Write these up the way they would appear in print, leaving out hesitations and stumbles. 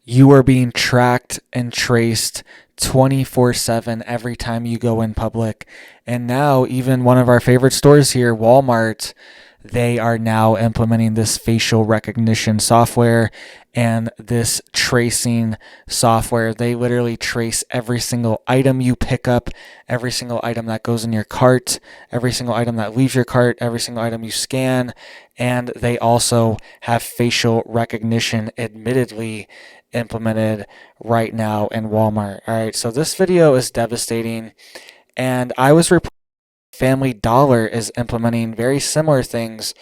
You are being tracked and traced 24/7 every time you go in public. And now, even one of our favorite stores here, Walmart, they are now implementing this facial recognition software and this tracing software. They literally trace every single item you pick up, every single item that goes in your cart, every single item that leaves your cart, every single item you scan. And they also have facial recognition, admittedly, implemented right now in Walmart. All right, so this video is devastating, and I was reporting Family Dollar is implementing very similar things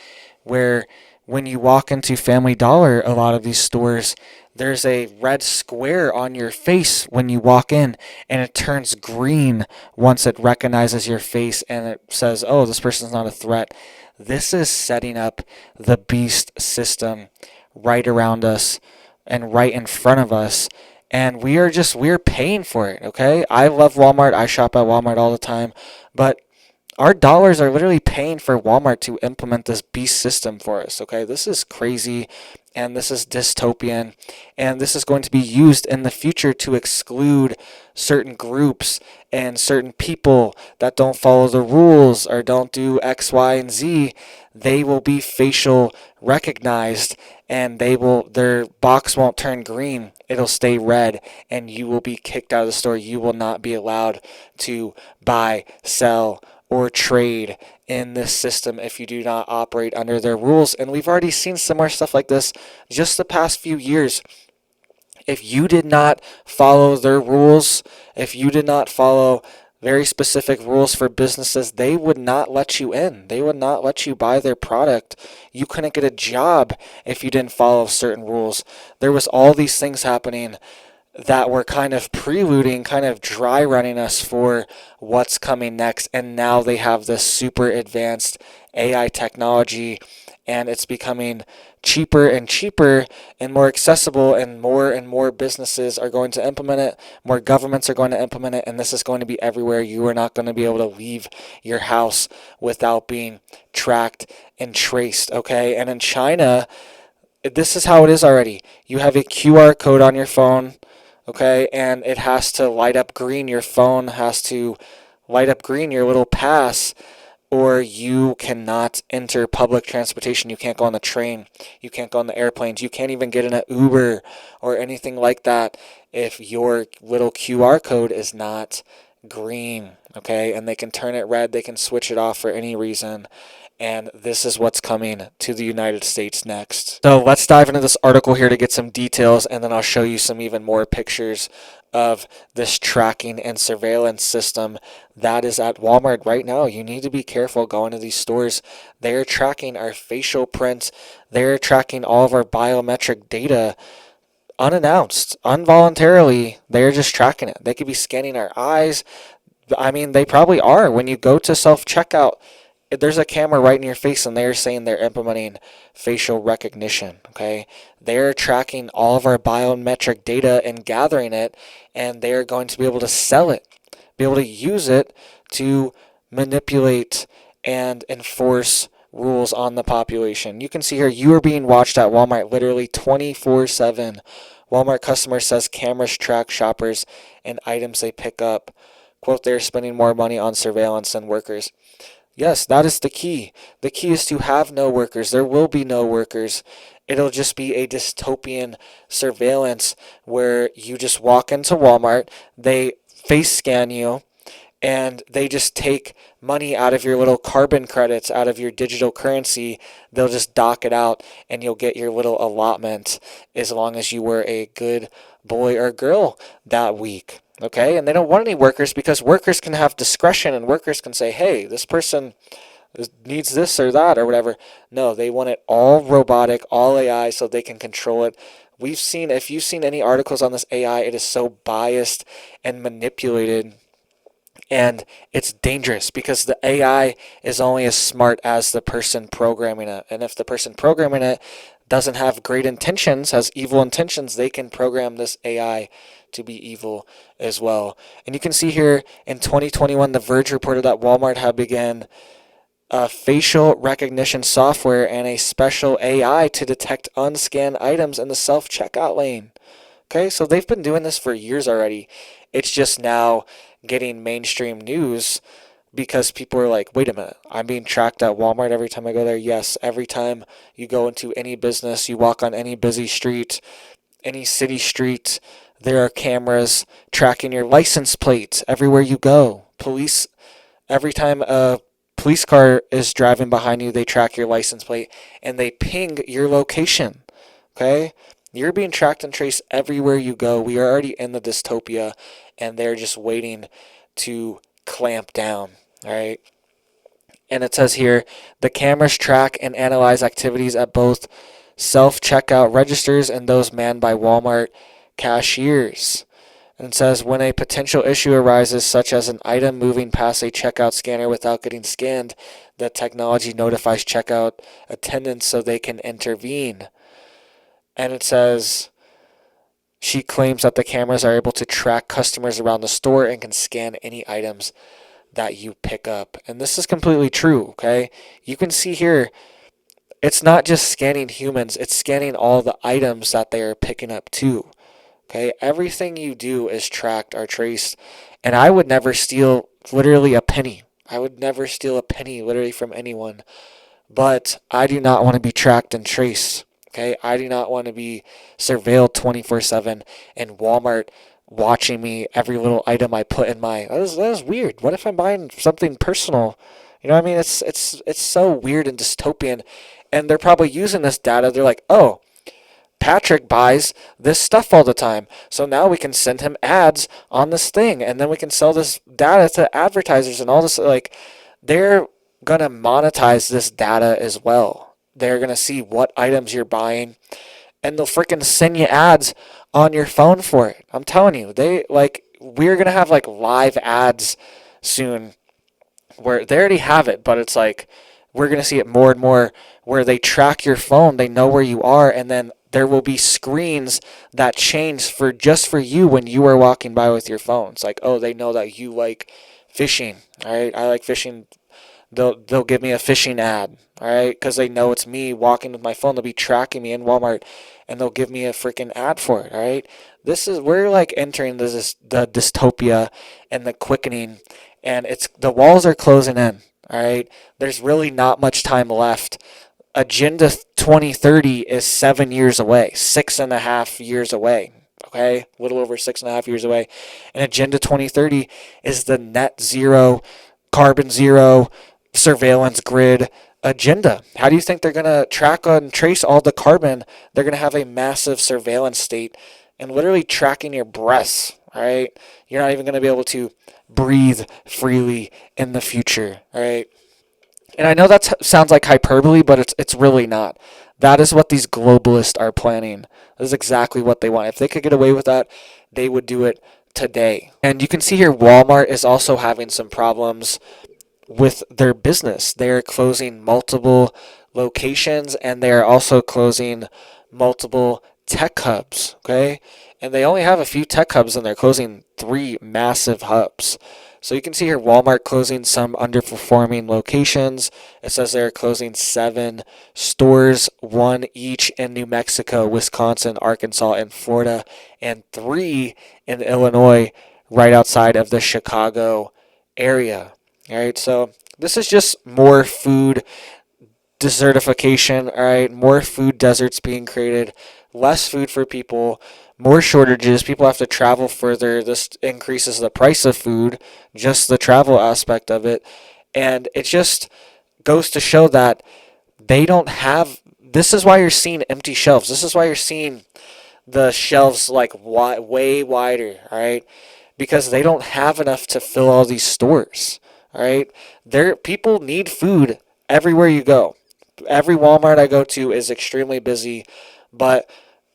where when you walk into Family Dollar, a lot of these stores, there's a red square on your face when you walk in, and it turns green once it recognizes your face and it says, oh, this person's not a threat. This is setting up the beast system right around us and right in front of us. And we're paying for it, okay? I love Walmart. I shop at Walmart all the time. But our dollars are literally paying for Walmart to implement this beast system for us, okay? This is crazy, and this is dystopian, and this is going to be used in the future to exclude certain groups and certain people that don't follow the rules or don't do X, Y, and Z. They will be facial recognized, and their box won't turn green. It'll stay red, and you will be kicked out of the store. You will not be allowed to buy, sell, or trade in this system if you do not operate under their rules. And we've already seen similar stuff like this just the past few years. If you did not follow their rules, if you did not follow very specific rules for businesses, they would not let you in. They would not let you buy their product. You couldn't get a job if you didn't follow certain rules. There was all these things happening that were kind of preluding, kind of dry running us for what's coming next. And now they have this super advanced AI technology, and it's becoming cheaper and cheaper and more accessible, and more businesses are going to implement it. More governments are going to implement it, and this is going to be everywhere. You are not going to be able to leave your house without being tracked and traced, okay? And in China, this is how it is already. You have a QR code on your phone, okay, and it has to light up green. Your phone has to light up green, your little pass, or you cannot enter public transportation. You can't go on the train. You can't go on the airplanes. You can't even get in an Uber or anything like that if your little QR code is not green, okay? And they can turn it red. They can switch it off for any reason. And this is what's coming to the United States next. So let's dive into this article here to get some details, and then I'll show you some even more pictures of this tracking and surveillance system that is at Walmart right now. You need to be careful going to these stores. They're tracking our facial prints. They're tracking all of our biometric data unannounced, involuntarily. They're just tracking it. They could be scanning our eyes. I mean, they probably are. When you go to self-checkout, there's a camera right in your face, and they're saying they're implementing facial recognition, okay? They're tracking all of our biometric data and gathering it, and they're going to be able to sell it, be able to use it to manipulate and enforce rules on the population. You can see here, you are being watched at Walmart literally 24/7. Walmart customer says cameras track shoppers and items they pick up. Quote, they're spending more money on surveillance than workers. Yes, that is the key. The key is to have no workers. There will be no workers. It'll just be a dystopian surveillance where you just walk into Walmart, they face scan you, and they just take money out of your little carbon credits, out of your digital currency. They'll just dock it out, and you'll get your little allotment as long as you were a good boy or girl that week. Okay, and they don't want any workers because workers can have discretion, and workers can say, hey, this person needs this or that or whatever. No, they want it all robotic, all AI, so they can control it. If you've seen any articles on this AI, it is so biased and manipulated, and it's dangerous because the AI is only as smart as the person programming it. And if the person programming it doesn't have great intentions, has evil intentions, they can program this AI to be evil as well. And you can see here in 2021, The Verge reported that Walmart had begun facial recognition software and a special AI to detect unscanned items in the self-checkout lane. Okay, so they've been doing this for years already. It's just now getting mainstream news because people are like, wait a minute, I'm being tracked at Walmart every time I go there. Yes, every time you go into any business, you walk on any busy street, any city street, there are cameras tracking your license plate everywhere you go. Police, every time a police car is driving behind you, they track your license plate and they ping your location. Okay? You're being tracked and traced everywhere you go. We are already in the dystopia and they're just waiting to clamp down. All right? And it says here the cameras track and analyze activities at both self checkout registers and those manned by Walmart cashiers. And it says when a potential issue arises, such as an item moving past a checkout scanner without getting scanned, the technology notifies checkout attendants so they can intervene. And it says she claims that the cameras are able to track customers around the store and can scan any items that you pick up. And this is completely true, okay? You can see here, it's not just scanning humans, it's scanning all the items that they are picking up too. Okay, everything you do is tracked or traced. And I would never steal literally a penny. I would never steal a penny literally from anyone. But I do not want to be tracked and traced. Okay, I do not want to be surveilled 24/7 and Walmart watching me every little item I put in my. That is weird. What if I'm buying something personal? You know what I mean? It's so weird and dystopian. And they're probably using this data. They're like, oh, Patrick buys this stuff all the time. So now we can send him ads on this thing and then we can sell this data to advertisers and all this. Like, they're going to monetize this data as well. They're going to see what items you're buying and they'll freaking send you ads on your phone for it. I'm telling you, we're going to have like live ads soon where they already have it, but it's like, we're going to see it more and more where they track your phone, they know where you are, and then there will be screens that change for just for you when you are walking by with your phone. It's like, oh, they know that you like fishing. All right, I like fishing. They'll give me a fishing ad. All right, because they know it's me walking with my phone. They'll be tracking me in Walmart, and they'll give me a freaking ad for it. All right, we're like entering the dystopia and the quickening, and the walls are closing in. All right, there's really not much time left. Agenda 2030 is 7 years away, 6.5 years away. Okay, a little over 6.5 years away. And Agenda 2030 is the net zero, carbon zero, surveillance grid agenda. How do you think they're going to track and trace all the carbon? They're going to have a massive surveillance state and literally tracking your breaths, right? You're not even going to be able to breathe freely in the future, right? And I know that sounds like hyperbole, but it's really not. That is what these globalists are planning. That is exactly what they want. If they could get away with that, they would do it today. And you can see here Walmart is also having some problems with their business. They're closing multiple locations and they're also closing multiple tech hubs, okay? And they only have a few tech hubs and they're closing 3 massive hubs. So you can see here Walmart closing some underperforming locations. It says they're closing 7 stores, 1 each in New Mexico, Wisconsin, Arkansas, and Florida, and 3 in Illinois, right outside of the Chicago area. All right, so this is just more food desertification, all right, more food deserts being created, less food for people, more shortages, people have to travel further. This increases the price of food, just the travel aspect of it. And it just goes to show that they don't have, this is why you're seeing empty shelves. This is why you're seeing the shelves like way wider, all right? Because they don't have enough to fill all these stores, all right? People need food everywhere you go. Every Walmart I go to is extremely busy, but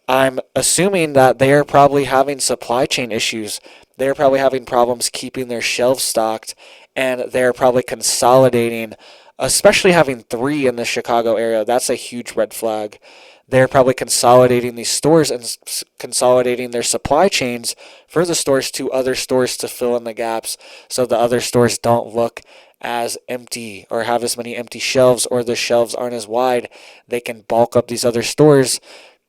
I'm assuming that they are probably having supply chain issues. They're probably having problems keeping their shelves stocked, and they're probably consolidating, especially having 3 in the Chicago area. That's a huge red flag. They're probably consolidating these stores and consolidating their supply chains for the stores to other stores to fill in the gaps so the other stores don't look as empty or have as many empty shelves, or the shelves aren't as wide. They can bulk up these other stores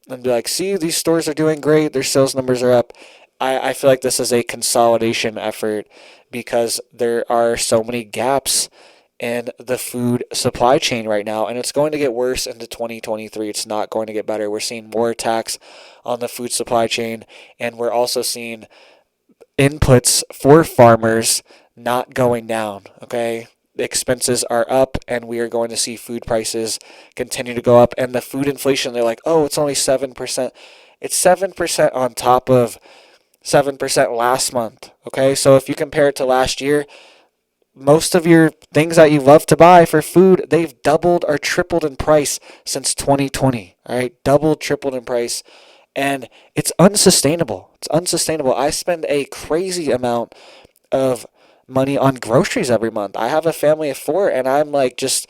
and be like, see, these stores are doing great, their sales numbers are up. I feel like this is a consolidation effort because there are so many gaps in the food supply chain right now, and it's going to get worse into 2023. It's not going to get better. We're seeing more attacks on the food supply chain, and we're also seeing inputs for farmers not going down, okay? The expenses are up, and we are going to see food prices continue to go up. And the food inflation, they're like, oh, it's only 7%. It's 7% on top of 7% last month, okay? So if you compare it to last year, most of your things that you love to buy for food, they've doubled or tripled in price since 2020, all right? Doubled, tripled in price. And it's unsustainable. It's unsustainable. I spend a crazy amount of money on groceries every month. I have a family of 4, and I'm like just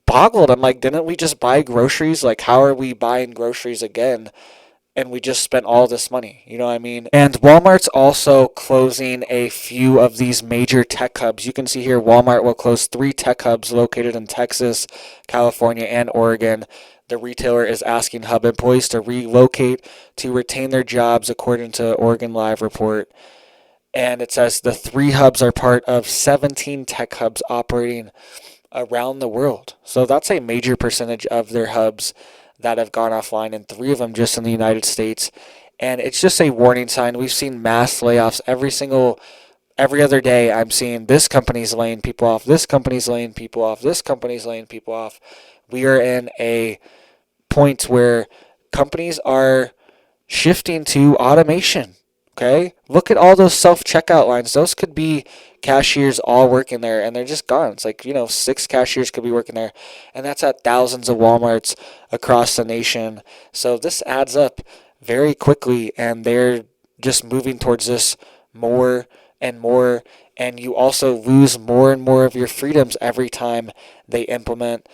boggled. I'm like, didn't we just buy groceries? Like, how are we buying groceries again? And we just spent all this money. You know what I mean? And Walmart's also closing a few of these major tech hubs. You can see here Walmart will close 3 tech hubs located in Texas, California, and Oregon. The retailer is asking hub employees to relocate to retain their jobs, according to Oregon Live report. And it says the 3 hubs are part of 17 tech hubs operating around the world. So that's a major percentage of their hubs that have gone offline, and 3 of them just in the United States. And it's just a warning sign. We've seen mass layoffs every other day. I'm seeing this company's laying people off, this company's laying people off, this company's laying people off. We are in a point where companies are shifting to automation. Okay, look at all those self-checkout lines. Those could be cashiers all working there, and they're just gone. It's like, 6 cashiers could be working there, and that's at thousands of Walmarts across the nation. So this adds up very quickly, and they're just moving towards this more and more, and you also lose more and more of your freedoms every time they implement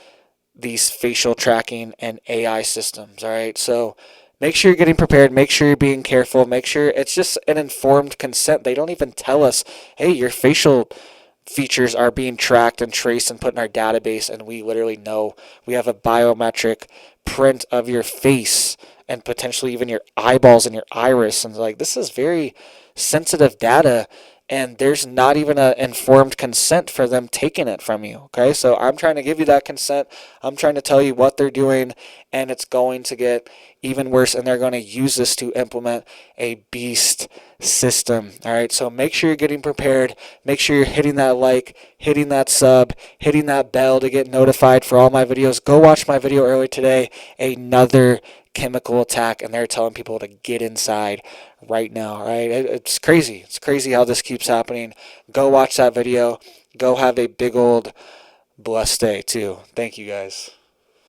these facial tracking and AI systems. All right, so make sure you're getting prepared. Make sure you're being careful. Make sure it's just an informed consent. They don't even tell us, hey, your facial features are being tracked and traced and put in our database, and we literally know. We have a biometric print of your face and potentially even your eyeballs and your iris. And like, this is very sensitive data, and there's not even an informed consent for them taking it from you. Okay, so I'm trying to give you that consent. I'm trying to tell you what they're doing, and it's going to get even worse, and they're going to use this to implement a beast system. All right, so make sure you're getting prepared. Make sure you're hitting that like, hitting that sub, hitting that bell to get notified for all my videos. Go watch my video earlier today, another chemical attack, and they're telling people to get inside right now. All right, it's crazy. It's crazy how this keeps happening. Go watch that video. Go have a big old blessed day too. Thank you guys.